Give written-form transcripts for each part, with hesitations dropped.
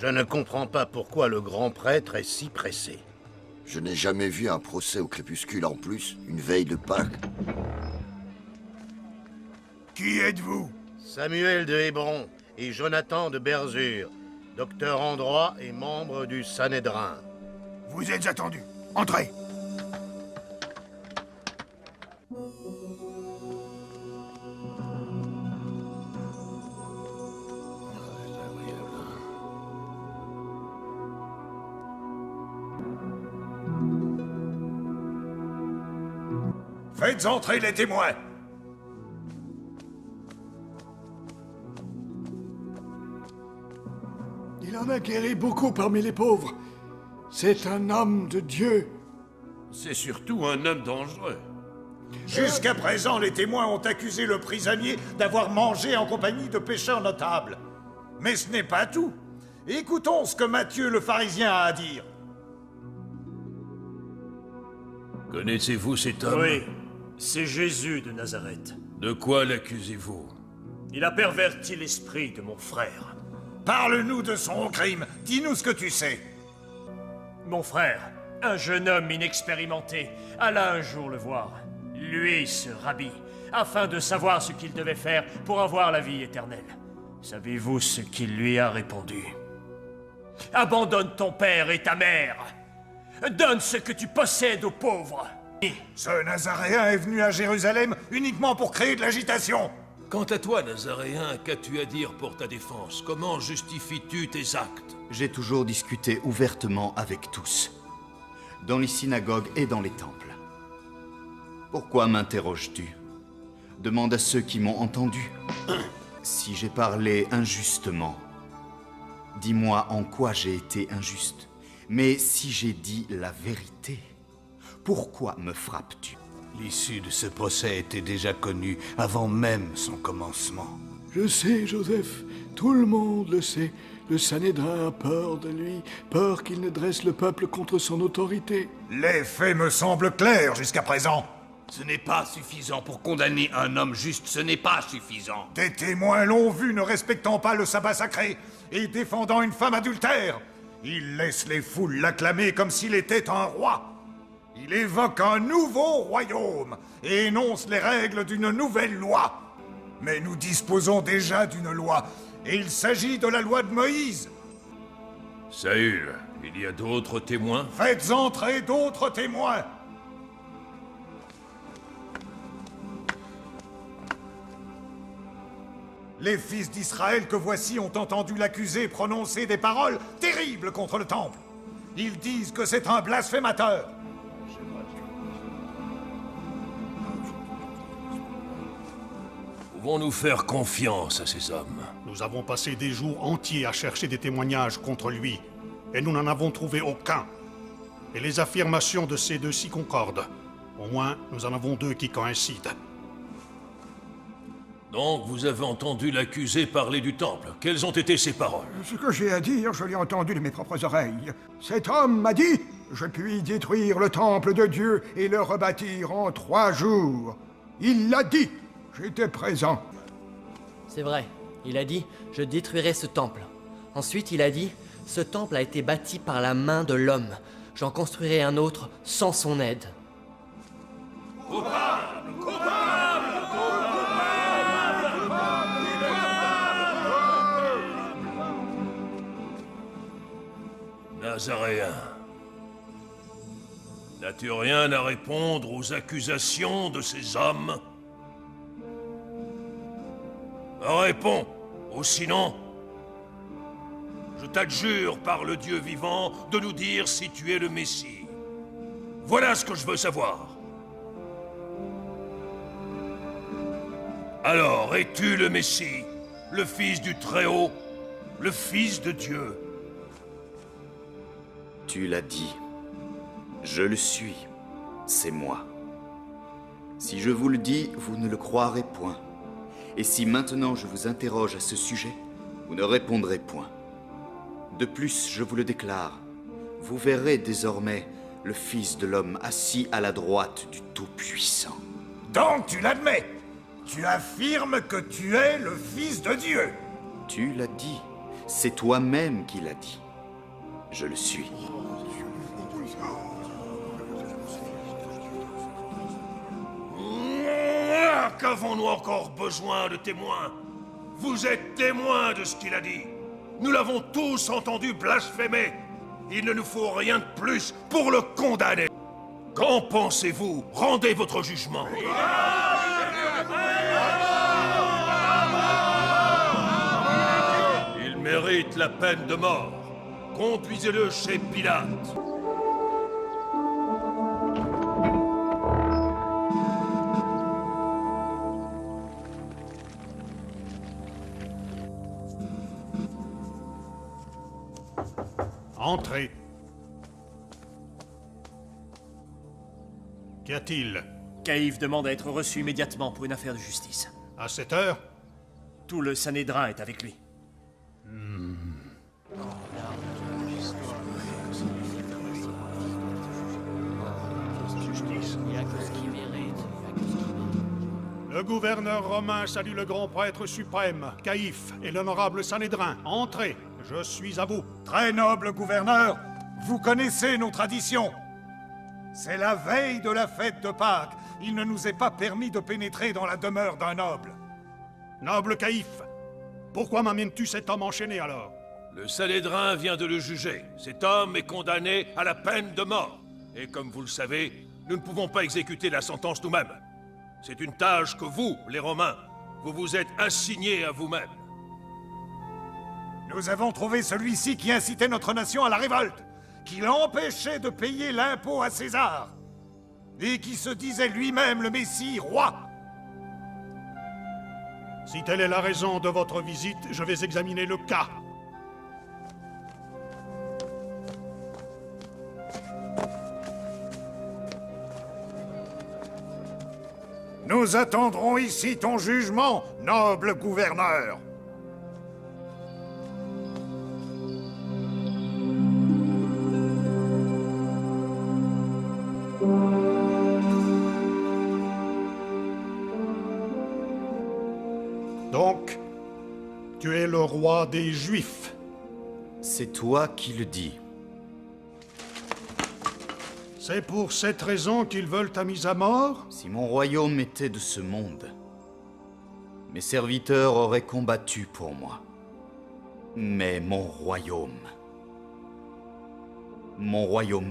Je ne comprends pas pourquoi le grand prêtre est si pressé. Je n'ai jamais vu un procès au crépuscule en plus, une veille de Pâques. Qui êtes-vous? Samuel de Hébron et Jonathan de Berzure, docteur en droit et membre du Sanhédrin. Vous êtes attendus. Entrez. Faites entrer les témoins. Il en a guéri beaucoup parmi les pauvres. C'est un homme de Dieu. C'est surtout un homme dangereux. Jusqu'à présent, les témoins ont accusé le prisonnier d'avoir mangé en compagnie de pécheurs notables. Mais ce n'est pas tout. Écoutons ce que Matthieu le pharisien a à dire. Connaissez-vous cet homme? Oui, c'est Jésus de Nazareth. De quoi l'accusez-vous? Il a perverti l'esprit de mon frère. Parle-nous de son crime. Dis-nous ce que tu sais. Mon frère, un jeune homme inexpérimenté, alla un jour le voir, lui ce rabbi, afin de savoir ce qu'il devait faire pour avoir la vie éternelle. Savez-vous ce qu'il lui a répondu? Abandonne ton père et ta mère. Donne ce que tu possèdes aux pauvres. Ce Nazaréen est venu à Jérusalem uniquement pour créer de l'agitation. Quant à toi, Nazaréen, qu'as-tu à dire pour ta défense? Comment justifies-tu tes actes? J'ai toujours discuté ouvertement avec tous, dans les synagogues et dans les temples. Pourquoi m'interroges-tu? Demande à ceux qui m'ont entendu. Si j'ai parlé injustement, dis-moi en quoi j'ai été injuste. Mais si j'ai dit la vérité, pourquoi me frappes-tu? L'issue de ce procès était déjà connue avant même son commencement. Je sais, Joseph. Tout le monde le sait. Le Sanhédrin a peur de lui, peur qu'il ne dresse le peuple contre son autorité. Les faits me semblent clairs jusqu'à présent. Ce n'est pas suffisant pour condamner un homme juste, ce n'est pas suffisant. Des témoins l'ont vu ne respectant pas le sabbat sacré et défendant une femme adultère. Il laisse les foules l'acclamer comme s'il était un roi. Il évoque un nouveau royaume et énonce les règles d'une nouvelle loi. Mais nous disposons déjà d'une loi, et il s'agit de la loi de Moïse. Saül, il y a d'autres témoins? Faites entrer d'autres témoins. Les fils d'Israël que voici ont entendu l'accusé prononcer des paroles terribles contre le temple. Ils disent que c'est un blasphémateur. Pouvons-nous faire confiance à ces hommes? Nous avons passé des jours entiers à chercher des témoignages contre lui, et nous n'en avons trouvé aucun. Et les affirmations de ces deux-ci concordent. Au moins, nous en avons deux qui coïncident. Donc, vous avez entendu l'accusé parler du temple. Quelles ont été ses paroles? Ce que j'ai à dire, je l'ai entendu de mes propres oreilles. Cet homme m'a dit « Je puis détruire le temple de Dieu et le rebâtir en 3 jours. » Il l'a dit. J'étais présent. C'est vrai. Il a dit « Je détruirai ce temple ». Ensuite, il a dit « Ce temple a été bâti par la main de l'homme. J'en construirai un autre sans son aide. » Coupable! Coupable! Nazaréen, n'as-tu rien à répondre aux accusations de ces hommes? Réponds, ou sinon, je t'adjure par le Dieu vivant de nous dire si tu es le Messie. Voilà ce que je veux savoir. Alors, es-tu le Messie, le Fils du Très-Haut, le Fils de Dieu? Tu l'as dit. Je le suis. C'est moi. Si je vous le dis, vous ne le croirez point. Et si maintenant je vous interroge à ce sujet, vous ne répondrez point. De plus, je vous le déclare, vous verrez désormais le Fils de l'homme assis à la droite du Tout-Puissant. Donc tu l'admets. Tu affirmes que tu es le Fils de Dieu. Tu l'as dit. C'est toi-même qui l'as dit. Je le suis. Qu'avons-nous encore besoin de témoins? Vous êtes témoins de ce qu'il a dit. Nous l'avons tous entendu blasphémer. Il ne nous faut rien de plus pour le condamner. Qu'en pensez-vous? Rendez votre jugement. Il mérite la peine de mort. Conduisez-le chez Pilate. Entrez. Qu'y a-t-il? Caïphe demande à être reçu immédiatement pour une affaire de justice. À cette heure? Tout le Sanhédrin est avec lui. Le gouverneur romain salue le grand prêtre suprême, Caïphe, et l'honorable Sanhédrin. Entrez, je suis à vous. Très noble gouverneur, vous connaissez nos traditions. C'est la veille de la fête de Pâques. Il ne nous est pas permis de pénétrer dans la demeure d'un noble. Noble Caïphe, pourquoi m'amènes-tu cet homme enchaîné alors? Le Sanhédrin vient de le juger. Cet homme est condamné à la peine de mort. Et comme vous le savez, nous ne pouvons pas exécuter la sentence nous-mêmes. C'est une tâche que vous, les Romains, vous vous êtes assignés à vous-même. Nous avons trouvé celui-ci qui incitait notre nation à la révolte, qui l'empêchait de payer l'impôt à César, et qui se disait lui-même le Messie, roi. Si telle est la raison de votre visite, je vais examiner le cas. Nous attendrons ici ton jugement, noble gouverneur. Donc, tu es le roi des Juifs. C'est toi qui le dis. C'est pour cette raison qu'ils veulent ta mise à mort? Si mon royaume était de ce monde, mes serviteurs auraient combattu pour moi. Mais mon royaume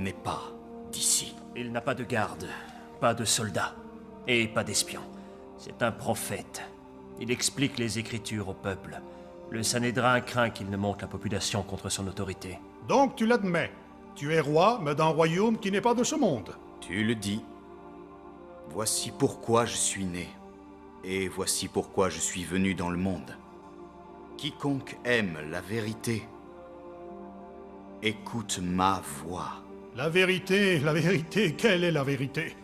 n'est pas d'ici. Il n'a pas de garde, pas de soldats, et pas d'espions. C'est un prophète. Il explique les Écritures au peuple. Le Sanhédrin craint qu'il ne monte la population contre son autorité. Donc tu l'admets. Tu es roi, mais d'un royaume qui n'est pas de ce monde. Tu le dis. Voici pourquoi je suis né. Et voici pourquoi je suis venu dans le monde. Quiconque aime la vérité, écoute ma voix. La vérité, quelle est la vérité?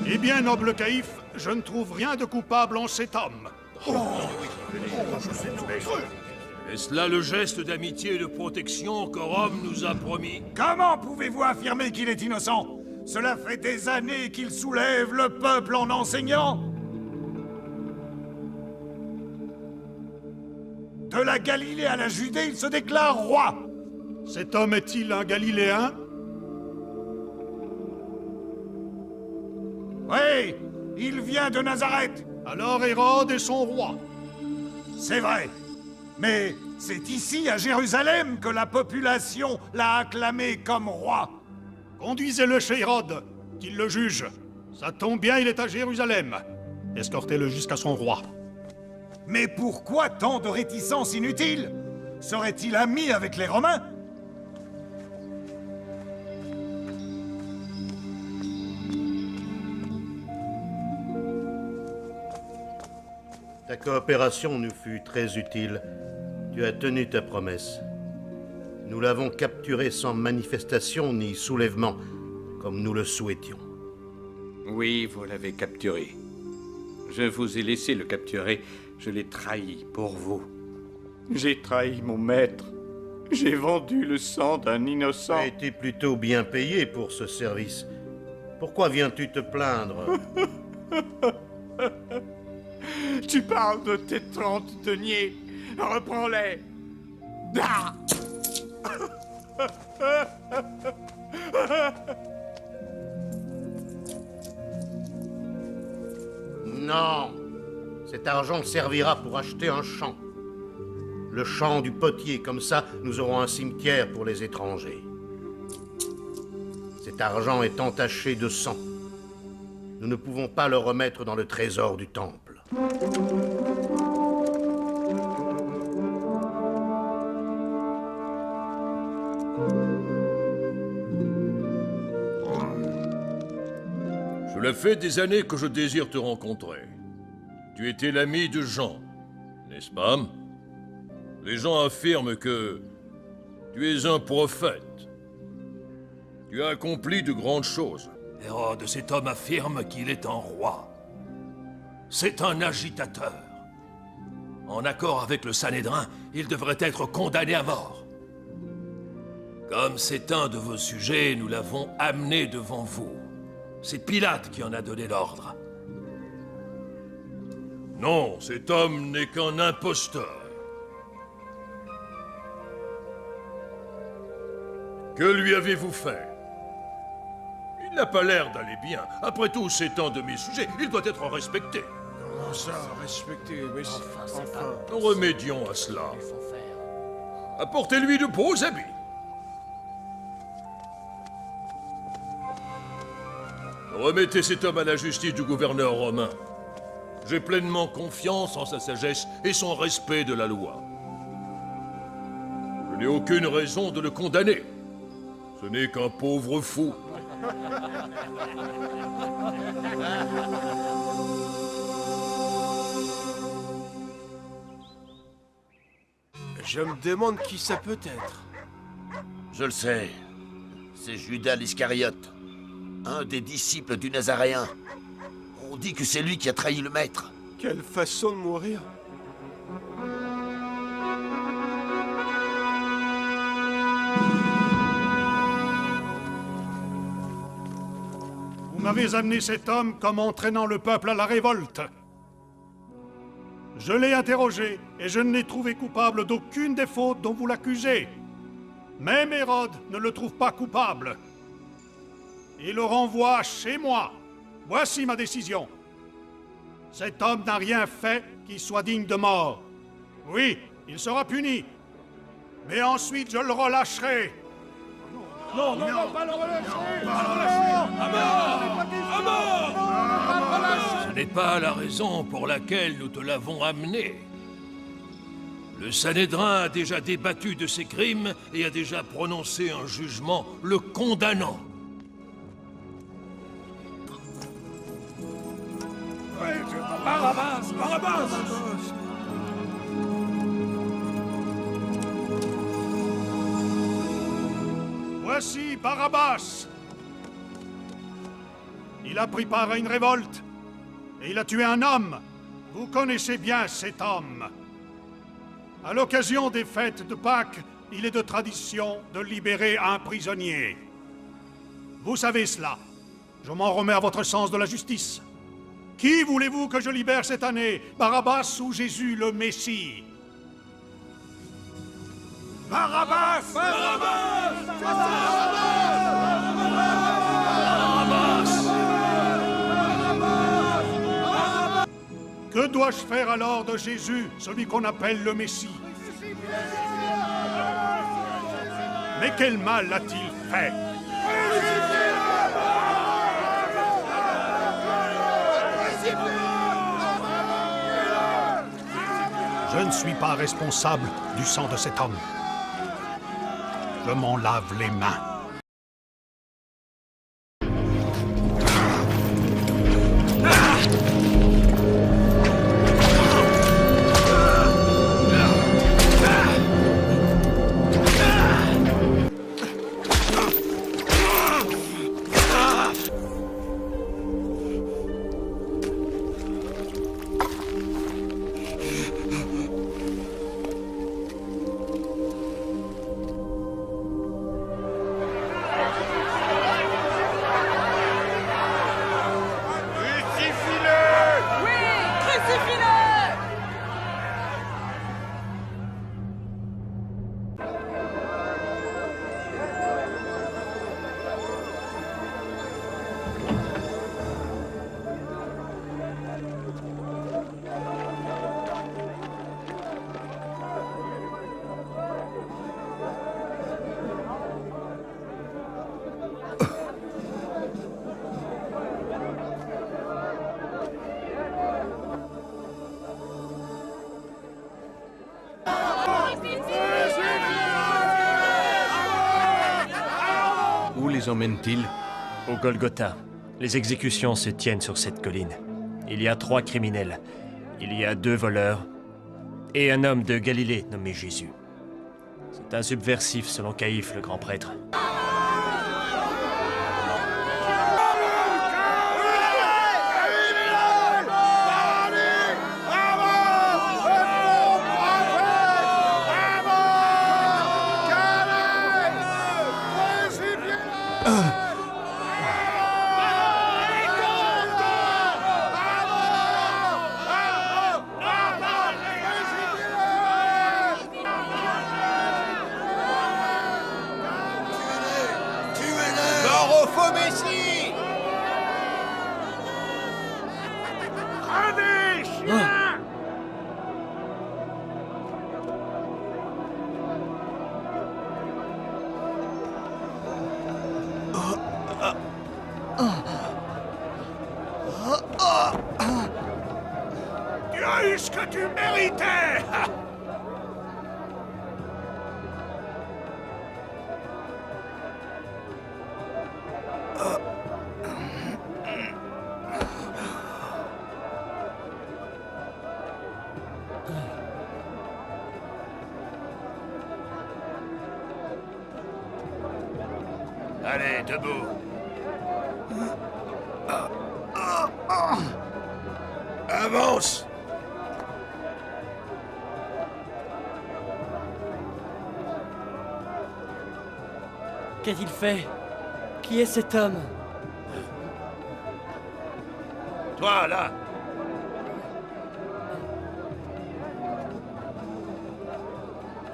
Eh bien, noble Caïphe, je ne trouve rien de coupable en cet homme. Est-ce là le geste d'amitié et de protection que Rome nous a promis? Comment pouvez-vous affirmer qu'il est innocent? Cela fait des années qu'il soulève le peuple en enseignant. De la Galilée à la Judée, il se déclare roi. Cet homme est-il un Galiléen? Oui, il vient de Nazareth. Alors Hérode est son roi. C'est vrai. Mais c'est ici, à Jérusalem, que la population l'a acclamé comme roi. Conduisez-le chez Hérode, qu'il le juge. Ça tombe bien, il est à Jérusalem. Escortez-le jusqu'à son roi. Mais pourquoi tant de réticences inutiles? Serait-il ami avec les Romains? Ta coopération nous fut très utile. Tu as tenu ta promesse. Nous l'avons capturé sans manifestation ni soulèvement, comme nous le souhaitions. Oui, vous l'avez capturé. Je vous ai laissé le capturer. Je l'ai trahi pour vous. J'ai trahi mon maître. J'ai vendu le sang d'un innocent. Tu as été plutôt bien payé pour ce service. Pourquoi viens-tu te plaindre? Tu parles de tes 30 deniers. Reprends-les. Ah. Non. Cet argent servira pour acheter un champ. Le champ du potier, comme ça, nous aurons un cimetière pour les étrangers. Cet argent est entaché de sang. Nous ne pouvons pas le remettre dans le trésor du temple. Cela fait des années que je désire te rencontrer. Tu étais l'ami de Jean, n'est-ce pas? Les gens affirment que tu es un prophète. Tu as accompli de grandes choses. Hérode, cet homme affirme qu'il est un roi. C'est un agitateur. En accord avec le Sanhédrin, il devrait être condamné à mort. Comme c'est un de vos sujets, nous l'avons amené devant vous. C'est Pilate qui en a donné l'ordre. Non, cet homme n'est qu'un imposteur. Que lui avez-vous fait? Il n'a pas l'air d'aller bien. Après tout, c'est un de mes sujets. Il doit être respecté. Comment ça, respecté? Mais enfin... Remédions à cela. Apportez-lui de beaux habits. Remettez cet homme à la justice du gouverneur romain. J'ai pleinement confiance en sa sagesse et son respect de la loi. Je n'ai aucune raison de le condamner. Ce n'est qu'un pauvre fou. Je me demande qui ça peut être. Je le sais. C'est Judas l'Iscariote, un des disciples du Nazaréen. On dit que c'est lui qui a trahi le maître. Quelle façon de mourir. Vous m'avez amené cet homme comme entraînant le peuple à la révolte. Je l'ai interrogé et je ne l'ai trouvé coupable d'aucune des fautes dont vous l'accusez. Même Hérode ne le trouve pas coupable. Il le renvoie chez moi. Voici ma décision. Cet homme n'a rien fait qui soit digne de mort. Oui, il sera puni. Mais ensuite, je le relâcherai. Non, pas le relâcher! À mort! Ce n'est pas la raison pour laquelle nous te l'avons amené. Le Sanhédrin a déjà débattu de ses crimes et a déjà prononcé un jugement le condamnant. Barabbas! Voici Barabbas. Il a pris part à une révolte et il a tué un homme. Vous connaissez bien cet homme. À l'occasion des fêtes de Pâques, il est de tradition de libérer un prisonnier. Vous savez cela. Je m'en remets à votre sens de la justice. Qui voulez-vous que je libère cette année, Barabbas ou Jésus le Messie? Barabbas! Que dois-je faire alors de Jésus, celui qu'on appelle le Messie? Mais quel mal a-t-il fait? Je ne suis pas responsable du sang de cet homme. Je m'en lave les mains. les emmène-t-il? Au Golgotha. Les exécutions se tiennent sur cette colline. Il y a 3 criminels. Il y a 2 voleurs. Et un homme de Galilée nommé Jésus. C'est un subversif selon Caïphe, le grand prêtre. Tu as eu ce que tu méritais! Allez, debout. Avance! Qu'a-t-il fait? Qui est cet homme? Toi, là!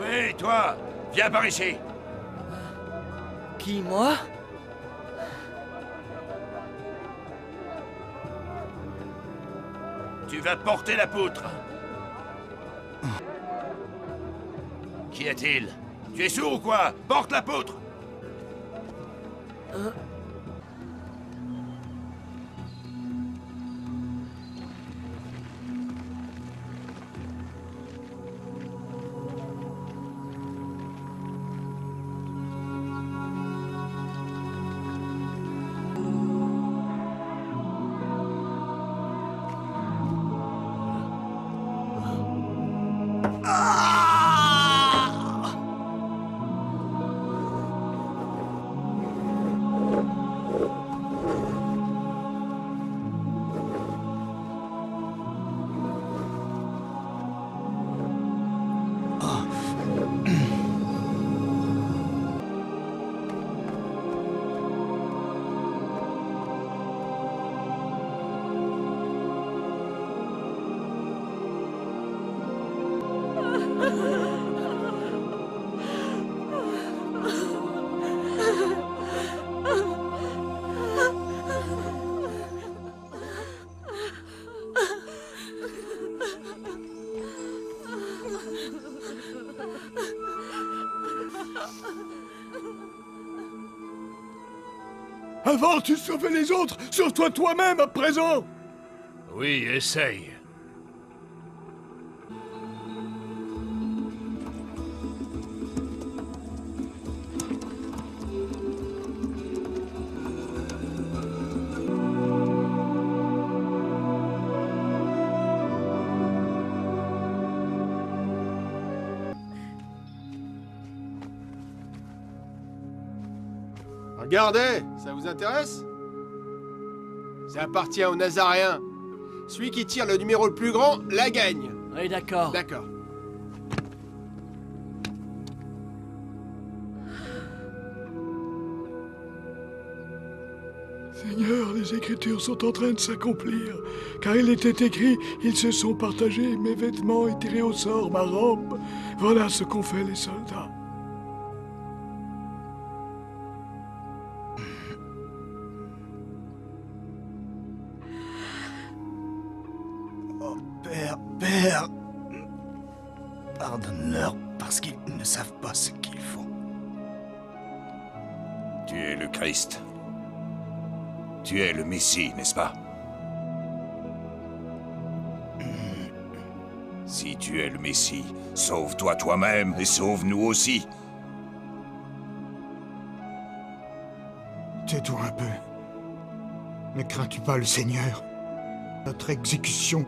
Oui, toi! Viens par ici! Qui, moi? Tu vas porter la poutre! Qui est-il? Tu es sourd ou quoi? Porte la poutre! Avant, tu sauvais les autres, sauve-toi toi-même à présent! Oui, essaye. Regardez, ça vous intéresse? Ça appartient aux Nazaréens. Celui qui tire le numéro le plus grand, la gagne. Oui, d'accord. D'accord. Seigneur, les Écritures sont en train de s'accomplir, car il était écrit, ils se sont partagés, mes vêtements et tirés au sort ma robe. Voilà ce qu'ont fait les soldats. Oh, Père, pardonne-leur parce qu'ils ne savent pas ce qu'ils font. Tu es le Christ. Tu es le Messie, n'est-ce pas? Si tu es le Messie, sauve-toi toi-même et sauve-nous aussi. Tais-toi un peu. Ne crains-tu pas le Seigneur? Notre exécution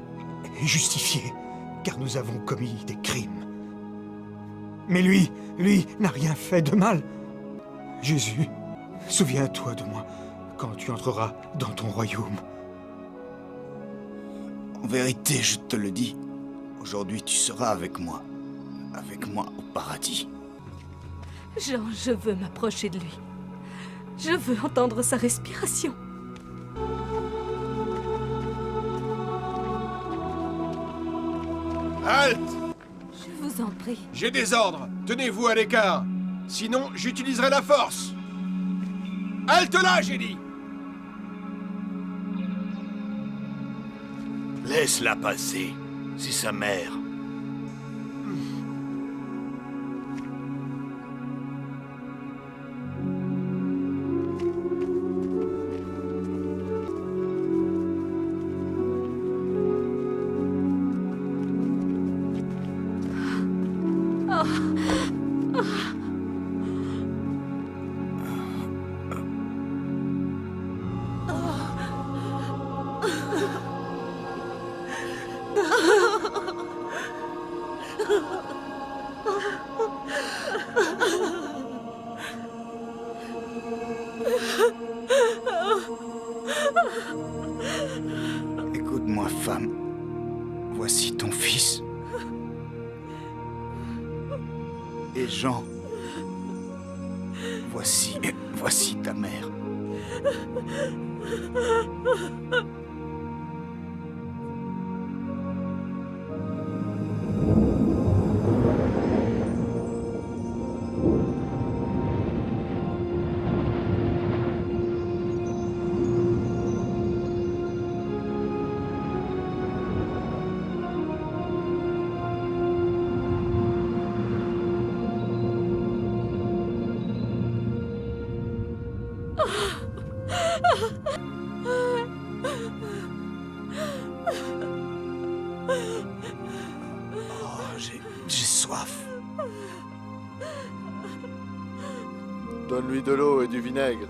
est justifiée, car nous avons commis des crimes. Mais lui n'a rien fait de mal. Jésus, souviens-toi de moi quand tu entreras dans ton royaume. En vérité, je te le dis, aujourd'hui tu seras avec moi au paradis. Jean, je veux m'approcher de lui. Je veux entendre sa respiration. Halte! Je vous en prie. J'ai des ordres. Tenez-vous à l'écart. Sinon, j'utiliserai la force. Halte là, j'ai dit! Laisse-la passer. C'est sa mère. Écoute-moi, femme. Voici ton fils. Et Jean, voici ta mère. J'ai soif. Donne-lui de l'eau et du vinaigre.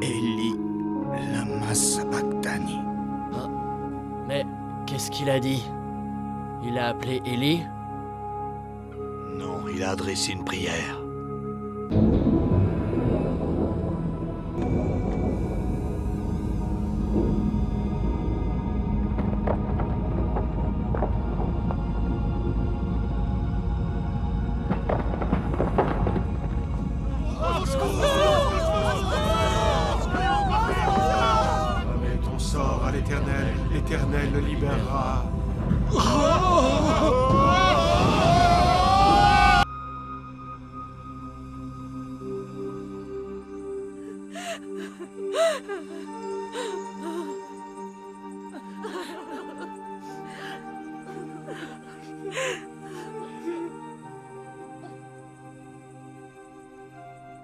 Eli, lama sabachthani. Mais qu'est-ce qu'il a dit? Il a appelé Élie? Non, il a adressé une prière. Remets ton sort à l'Éternel, l'Éternel le libérera.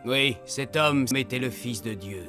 Oui, cet homme était le fils de Dieu.